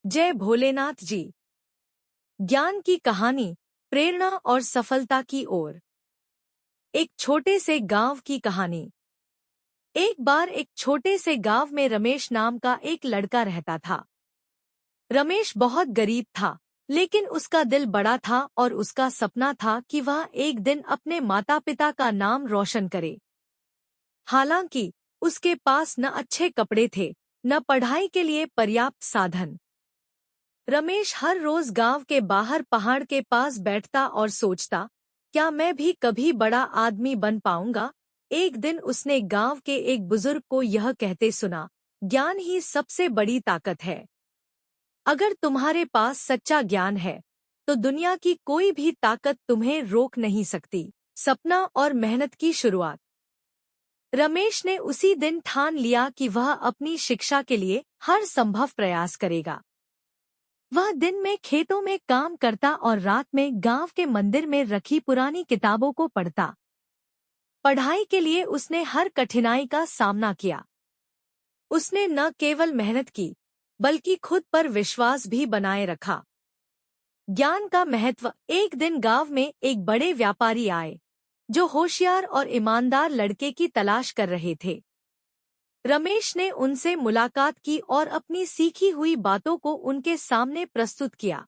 जय भोलेनाथ जी। ज्ञान की कहानी, प्रेरणा और सफलता की ओर। एक छोटे से गांव की कहानी। एक बार एक छोटे से गांव में रमेश नाम का एक लड़का रहता था। रमेश बहुत गरीब था, लेकिन उसका दिल बड़ा था और उसका सपना था कि वह एक दिन अपने माता पिता का नाम रोशन करे। हालांकि उसके पास न अच्छे कपड़े थे, न पढ़ाई के लिए पर्याप्त साधन। रमेश हर रोज गांव के बाहर पहाड़ के पास बैठता और सोचता, क्या मैं भी कभी बड़ा आदमी बन पाऊंगा। एक दिन उसने गांव के एक बुजुर्ग को यह कहते सुना, ज्ञान ही सबसे बड़ी ताकत है। अगर तुम्हारे पास सच्चा ज्ञान है तो दुनिया की कोई भी ताकत तुम्हें रोक नहीं सकती। सपना और मेहनत की शुरुआत। रमेश ने उसी दिन ठान लिया कि वह अपनी शिक्षा के लिए हर संभव प्रयास करेगा। वह दिन में खेतों में काम करता और रात में गांव के मंदिर में रखी पुरानी किताबों को पढ़ता। पढ़ाई के लिए उसने हर कठिनाई का सामना किया। उसने न केवल मेहनत की, बल्कि खुद पर विश्वास भी बनाए रखा। ज्ञान का महत्व। एक दिन गांव में एक बड़े व्यापारी आए, जो होशियार और ईमानदार लड़के की तलाश कर रहे थे। रमेश ने उनसे मुलाकात की और अपनी सीखी हुई बातों को उनके सामने प्रस्तुत किया।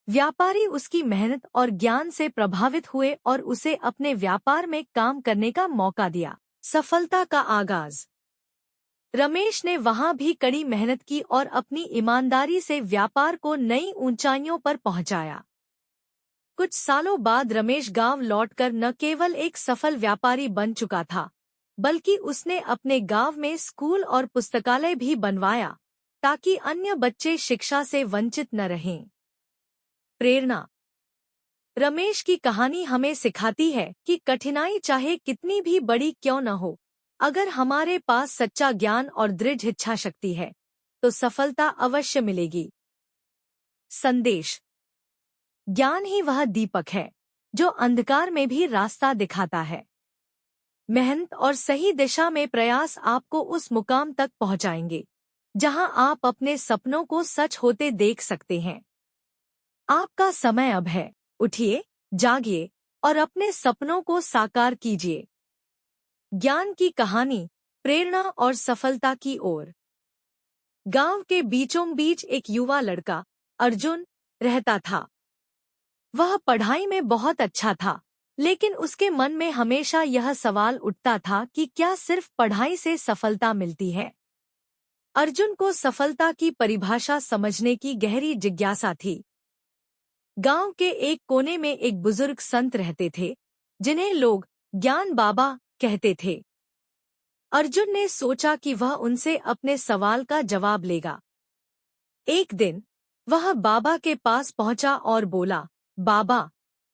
व्यापारी उसकी मेहनत और ज्ञान से प्रभावित हुए और उसे अपने व्यापार में काम करने का मौका दिया। सफलता का आगाज। रमेश ने वहां भी कड़ी मेहनत की और अपनी ईमानदारी से व्यापार को नई ऊंचाइयों पर पहुंचाया। कुछ सालों बाद रमेश गांव लौटकर न केवल एक सफल व्यापारी बन चुका था, बल्कि उसने अपने गांव में स्कूल और पुस्तकालय भी बनवाया, ताकि अन्य बच्चे शिक्षा से वंचित न रहें। प्रेरणा। रमेश की कहानी हमें सिखाती है कि कठिनाई चाहे कितनी भी बड़ी क्यों न हो, अगर हमारे पास सच्चा ज्ञान और दृढ़ इच्छा शक्ति है तो सफलता अवश्य मिलेगी। संदेश। ज्ञान ही वह दीपक है जो अंधकार में भी रास्ता दिखाता है। मेहनत और सही दिशा में प्रयास आपको उस मुकाम तक पहुंचाएंगे जहां आप अपने सपनों को सच होते देख सकते हैं। आपका समय अब है। उठिए, जागिए और अपने सपनों को साकार कीजिए। ज्ञान की कहानी, प्रेरणा और सफलता की ओर। गांव के बीचों बीच एक युवा लड़का, अर्जुन, रहता था। वह पढ़ाई में बहुत अच्छा था, लेकिन उसके मन में हमेशा यह सवाल उठता था कि क्या सिर्फ पढ़ाई से सफलता मिलती है। अर्जुन को सफलता की परिभाषा समझने की गहरी जिज्ञासा थी। गांव के एक कोने में एक बुजुर्ग संत रहते थे, जिन्हें लोग ज्ञान बाबा कहते थे। अर्जुन ने सोचा कि वह उनसे अपने सवाल का जवाब लेगा। एक दिन वह बाबा के पास पहुंचा और बोला, बाबा,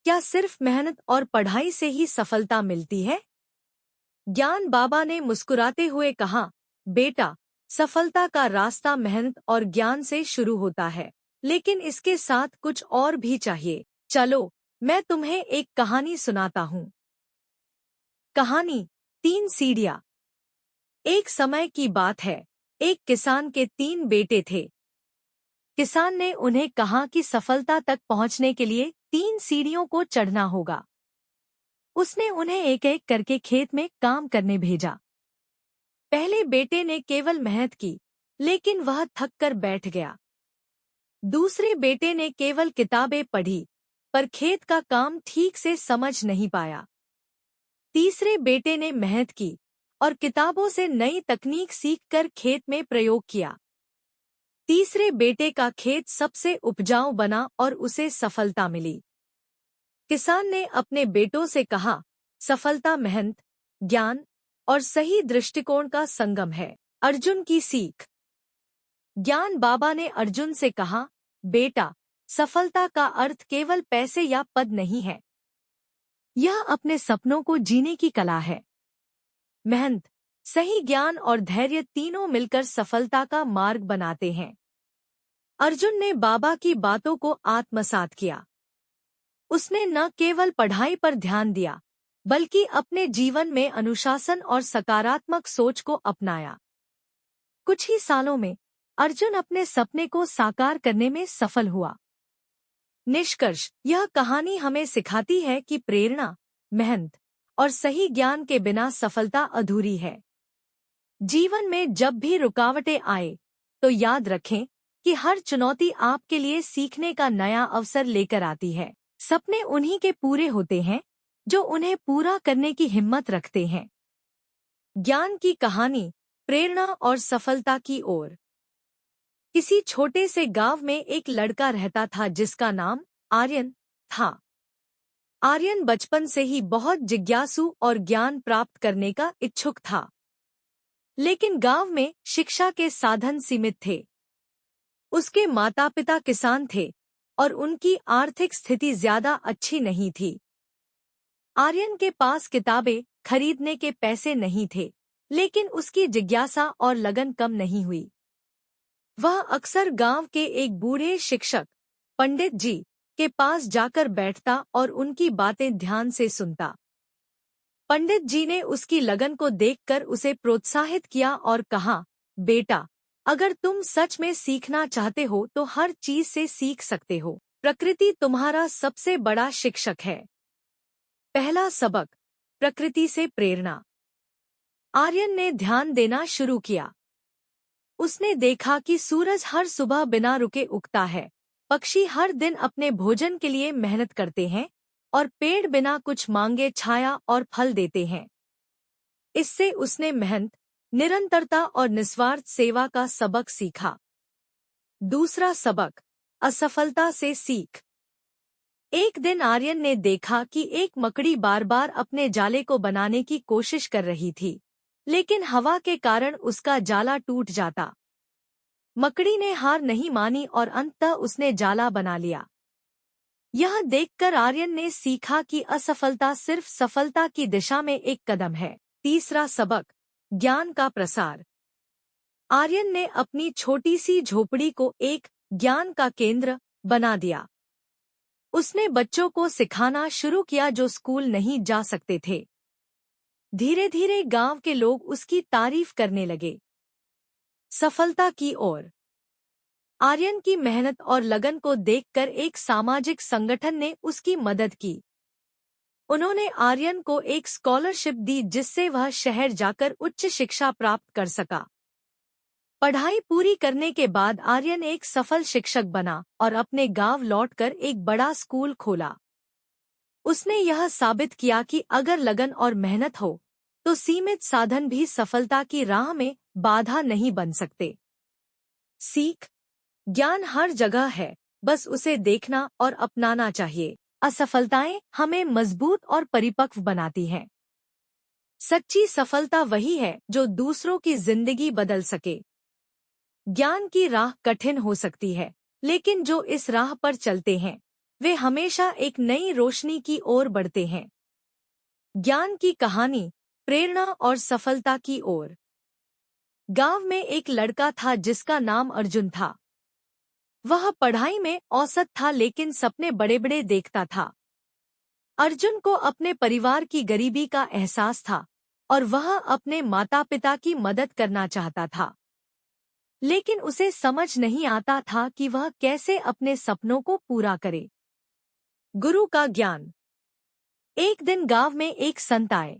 क्या सिर्फ मेहनत और पढ़ाई से ही सफलता मिलती है? ज्ञान बाबा ने मुस्कुराते हुए कहा, बेटा, सफलता का रास्ता मेहनत और ज्ञान से शुरू होता है, लेकिन इसके साथ कुछ और भी चाहिए। चलो, मैं तुम्हें एक कहानी सुनाता हूँ। कहानी, 3 सीढ़ियाँ। एक समय की बात है, एक किसान के 3 बेटे थे। किसान ने उन्हें कहा कि सफलता तक पहुंचने के लिए 3 सीढ़ियों को चढ़ना होगा। उसने उन्हें एक एक करके खेत में काम करने भेजा। पहले बेटे ने केवल मेहनत की, लेकिन वह थक कर बैठ गया। दूसरे बेटे ने केवल किताबें पढ़ी, पर खेत का काम ठीक से समझ नहीं पाया। तीसरे बेटे ने मेहनत की और किताबों से नई तकनीक सीखकर खेत में प्रयोग किया। तीसरे बेटे का खेत सबसे उपजाऊ बना और उसे सफलता मिली। किसान ने अपने बेटों से कहा, सफलता मेहनत, ज्ञान और सही दृष्टिकोण का संगम है। अर्जुन की सीख। ज्ञान बाबा ने अर्जुन से कहा, बेटा, सफलता का अर्थ केवल पैसे या पद नहीं है। यह अपने सपनों को जीने की कला है। मेहनत, सही ज्ञान और धैर्य तीनों मिलकर सफलता का मार्ग बनाते हैं। अर्जुन ने बाबा की बातों को आत्मसात किया। उसने न केवल पढ़ाई पर ध्यान दिया, बल्कि अपने जीवन में अनुशासन और सकारात्मक सोच को अपनाया। कुछ ही सालों में अर्जुन अपने सपने को साकार करने में सफल हुआ। निष्कर्ष, यह कहानी हमें सिखाती है कि प्रेरणा, मेहनत और सही ज्ञान के बिना सफलता अधूरी है। जीवन में जब भी रुकावटें आए, तो याद रखें कि हर चुनौती आपके लिए सीखने का नया अवसर लेकर आती है। सपने उन्हीं के पूरे होते हैं जो उन्हें पूरा करने की हिम्मत रखते हैं। ज्ञान की कहानी, प्रेरणा और सफलता की ओर। किसी छोटे से गांव में एक लड़का रहता था जिसका नाम आर्यन था। आर्यन बचपन से ही बहुत जिज्ञासु और ज्ञान प्राप्त करने का इच्छुक था। लेकिन गांव में शिक्षा के साधन सीमित थे। उसके माता पिता किसान थे और उनकी आर्थिक स्थिति ज्यादा अच्छी नहीं थी। आर्यन के पास किताबें खरीदने के पैसे नहीं थे, लेकिन उसकी जिज्ञासा और लगन कम नहीं हुई। वह अक्सर गांव के एक बूढ़े शिक्षक, पंडित जी, के पास जाकर बैठता और उनकी बातें ध्यान से सुनता। पंडित जी ने उसकी लगन को देखकर उसे प्रोत्साहित किया और कहा, बेटा, अगर तुम सच में सीखना चाहते हो तो हर चीज से सीख सकते हो। प्रकृति तुम्हारा सबसे बड़ा शिक्षक है। पहला सबक, प्रकृति से प्रेरणा। आर्यन ने ध्यान देना शुरू किया। उसने देखा कि सूरज हर सुबह बिना रुके उगता है, पक्षी हर दिन अपने भोजन के लिए मेहनत करते हैं और पेड़ बिना कुछ मांगे छाया और फल देते हैं। इससे उसने मेहनत, निरंतरता और निस्वार्थ सेवा का सबक सीखा। दूसरा सबक, असफलता से सीख। एक दिन आर्यन ने देखा कि एक मकड़ी बार बार अपने जाले को बनाने की कोशिश कर रही थी, लेकिन हवा के कारण उसका जाला टूट जाता। मकड़ी ने हार नहीं मानी और अंततः उसने जाला बना लिया। यह देखकर आर्यन ने सीखा कि असफलता सिर्फ सफलता की दिशा में एक कदम है। तीसरा सबक, ज्ञान का प्रसार। आर्यन ने अपनी छोटी सी झोपड़ी को एक ज्ञान का केंद्र बना दिया। उसने बच्चों को सिखाना शुरू किया जो स्कूल नहीं जा सकते थे। धीरे धीरे गांव के लोग उसकी तारीफ करने लगे। सफलता की ओर। आर्यन की मेहनत और लगन को देखकर एक सामाजिक संगठन ने उसकी मदद की। उन्होंने आर्यन को एक स्कॉलरशिप दी जिससे वह शहर जाकर उच्च शिक्षा प्राप्त कर सका। पढ़ाई पूरी करने के बाद आर्यन एक सफल शिक्षक बना और अपने गांव लौटकर एक बड़ा स्कूल खोला। उसने यह साबित किया कि अगर लगन और मेहनत हो तो सीमित साधन भी सफलता की राह में बाधा नहीं बन सकते। सीख, ज्ञान हर जगह है, बस उसे देखना और अपनाना चाहिए। असफलताएं हमें मजबूत और परिपक्व बनाती हैं। सच्ची सफलता वही है जो दूसरों की जिंदगी बदल सके। ज्ञान की राह कठिन हो सकती है, लेकिन जो इस राह पर चलते हैं वे हमेशा एक नई रोशनी की ओर बढ़ते हैं। ज्ञान की कहानी, प्रेरणा और सफलता की ओर। गांव में एक लड़का था जिसका नाम अर्जुन था। वह पढ़ाई में औसत था लेकिन सपने बड़े बड़े देखता था। अर्जुन को अपने परिवार की गरीबी का एहसास था और वह अपने माता पिता की मदद करना चाहता था, लेकिन उसे समझ नहीं आता था कि वह कैसे अपने सपनों को पूरा करे। गुरु का ज्ञान। एक दिन गांव में एक संत आए।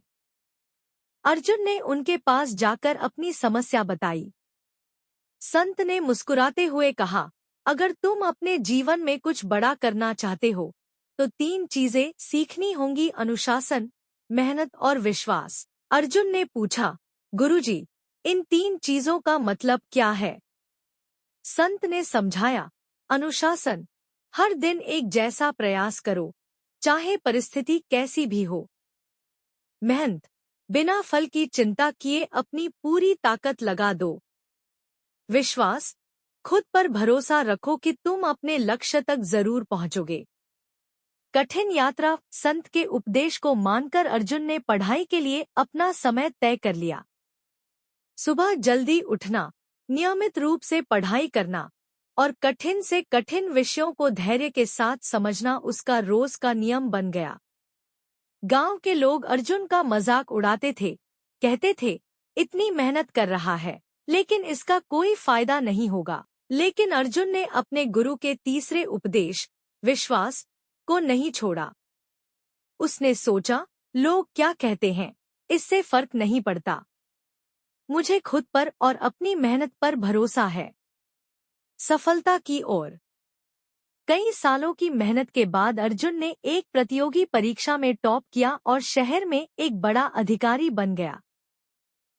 अर्जुन ने उनके पास जाकर अपनी समस्या बताई। संत ने मुस्कुराते हुए कहा, अगर तुम अपने जीवन में कुछ बड़ा करना चाहते हो तो 3 चीजें सीखनी होंगी: अनुशासन, मेहनत और विश्वास। अर्जुन ने पूछा, गुरुजी, इन 3 चीजों का मतलब क्या है? संत ने समझाया, अनुशासन, हर दिन एक जैसा प्रयास करो, चाहे परिस्थिति कैसी भी हो। मेहनत, बिना फल की चिंता किए अपनी पूरी ताकत लगा दो। विश्वास, खुद पर भरोसा रखो कि तुम अपने लक्ष्य तक जरूर पहुंचोगे। कठिन यात्रा। संत के उपदेश को मानकर अर्जुन ने पढ़ाई के लिए अपना समय तय कर लिया। सुबह जल्दी उठना, नियमित रूप से पढ़ाई करना और कठिन से कठिन विषयों को धैर्य के साथ समझना उसका रोज का नियम बन गया। गांव के लोग अर्जुन का मजाक उड़ाते थे, कहते थे, इतनी मेहनत कर रहा है, लेकिन इसका कोई फायदा नहीं होगा। लेकिन अर्जुन ने अपने गुरु के तीसरे उपदेश, विश्वास, को नहीं छोड़ा। उसने सोचा, लोग क्या कहते हैं, इससे फर्क नहीं पड़ता। मुझे खुद पर और अपनी मेहनत पर भरोसा है। सफलता की ओर। कई सालों की मेहनत के बाद अर्जुन ने एक प्रतियोगी परीक्षा में टॉप किया और शहर में एक बड़ा अधिकारी बन गया।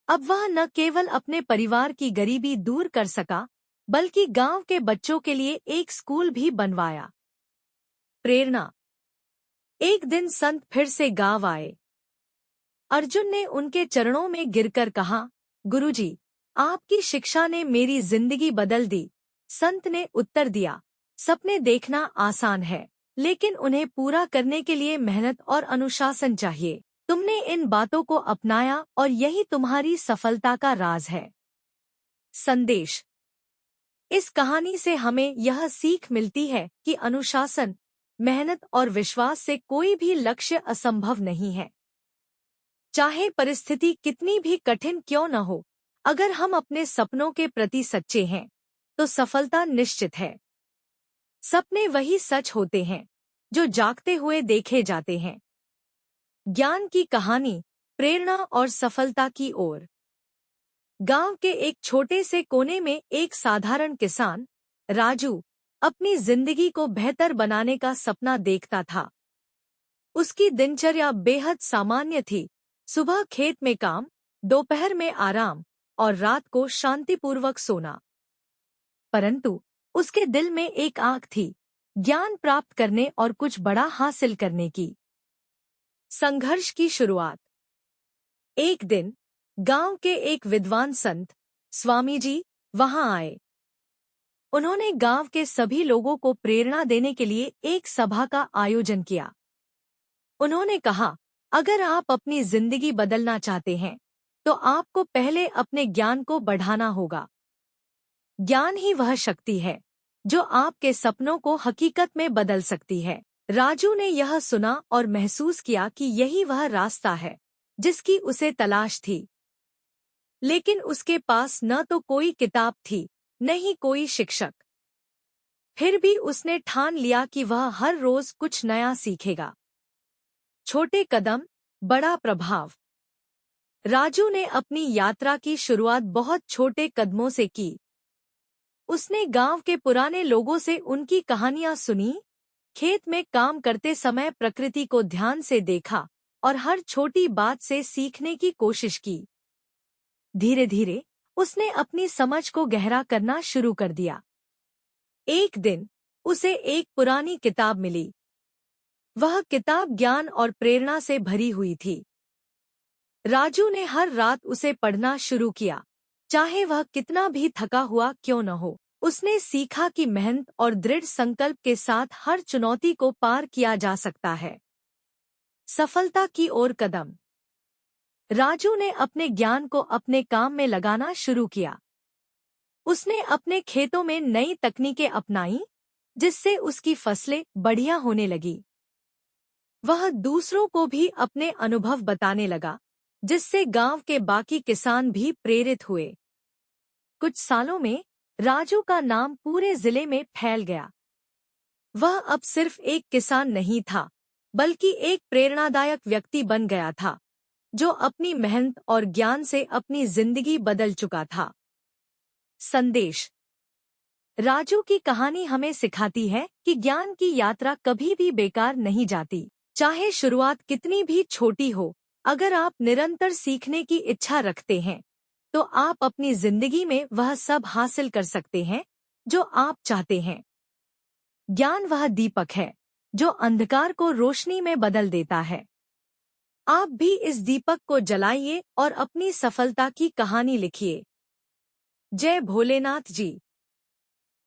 अब वह न केवल अपने परिवार की गरीबी दूर कर सका, बल्कि गांव के बच्चों के लिए एक स्कूल भी बनवाया। प्रेरणा। एक दिन संत फिर से गांव आए। अर्जुन ने उनके चरणों में गिरकर कहा, गुरुजी, आपकी शिक्षा ने मेरी जिंदगी बदल दी। संत ने उत्तर दिया, सपने देखना आसान है, लेकिन उन्हें पूरा करने के लिए मेहनत और अनुशासन चाहिए। तुमने इन बातों को अपनाया और यही तुम्हारी सफलता का राज है। संदेश। इस कहानी से हमें यह सीख मिलती है कि अनुशासन, मेहनत और विश्वास से कोई भी लक्ष्य असंभव नहीं है। चाहे परिस्थिति कितनी भी कठिन क्यों न हो, अगर हम अपने सपनों के प्रति सच्चे हैं, तो सफलता निश्चित है। सपने वही सच होते हैं जो जागते हुए देखे जाते हैं। ज्ञान की कहानी, प्रेरणा और सफलता की ओर। गांव के एक छोटे से कोने में एक साधारण किसान, राजू, अपनी जिंदगी को बेहतर बनाने का सपना देखता था। उसकी दिनचर्या बेहद सामान्य थी। सुबह खेत में काम, दोपहर में आराम और रात को शांतिपूर्वक सोना। परंतु उसके दिल में एक आग थी, ज्ञान प्राप्त करने और कुछ बड़ा हासिल करने की। संघर्ष की शुरुआत। एक दिन गांव के एक विद्वान संत, स्वामी जी, वहां आए। उन्होंने गांव के सभी लोगों को प्रेरणा देने के लिए एक सभा का आयोजन किया। उन्होंने कहा, अगर आप अपनी जिंदगी बदलना चाहते हैं, तो आपको पहले अपने ज्ञान को बढ़ाना होगा। ज्ञान ही वह शक्ति है जो आपके सपनों को हकीकत में बदल सकती है। राजू ने यह सुना और महसूस किया कि यही वह रास्ता है जिसकी उसे तलाश थी। लेकिन उसके पास न तो कोई किताब थी, न ही कोई शिक्षक। फिर भी उसने ठान लिया कि वह हर रोज कुछ नया सीखेगा। छोटे कदम, बड़ा प्रभाव। राजू ने अपनी यात्रा की शुरुआत बहुत छोटे कदमों से की। उसने गांव के पुराने लोगों से उनकी कहानियां सुनी, खेत में काम करते समय प्रकृति को ध्यान से देखा और हर छोटी बात से सीखने की कोशिश की। धीरे धीरे उसने अपनी समझ को गहरा करना शुरू कर दिया। एक दिन उसे एक पुरानी किताब मिली। वह किताब ज्ञान और प्रेरणा से भरी हुई थी। राजू ने हर रात उसे पढ़ना शुरू किया, चाहे वह कितना भी थका हुआ क्यों न हो। उसने सीखा कि मेहनत और दृढ़ संकल्प के साथ हर चुनौती को पार किया जा सकता है। सफलता की ओर कदम। राजू ने अपने ज्ञान को अपने काम में लगाना शुरू किया। उसने अपने खेतों में नई तकनीकें अपनाई, जिससे उसकी फसलें बढ़िया होने लगी। वह दूसरों को भी अपने अनुभव बताने लगा, जिससे गांव के बाकी किसान भी प्रेरित हुए। कुछ सालों में राजू का नाम पूरे जिले में फैल गया। वह अब सिर्फ एक किसान नहीं था, बल्कि एक प्रेरणादायक व्यक्ति बन गया था, जो अपनी मेहनत और ज्ञान से अपनी जिंदगी बदल चुका था। संदेश। राजू की कहानी हमें सिखाती है कि ज्ञान की यात्रा कभी भी बेकार नहीं जाती। चाहे शुरुआत कितनी भी छोटी हो, अगर आप निरंतर सीखने की इच्छा रखते हैं, तो आप अपनी जिंदगी में वह सब हासिल कर सकते हैं जो आप चाहते हैं। ज्ञान वह दीपक है जो अंधकार को रोशनी में बदल देता है। आप भी इस दीपक को जलाइए और अपनी सफलता की कहानी लिखिए। जय भोलेनाथ जी।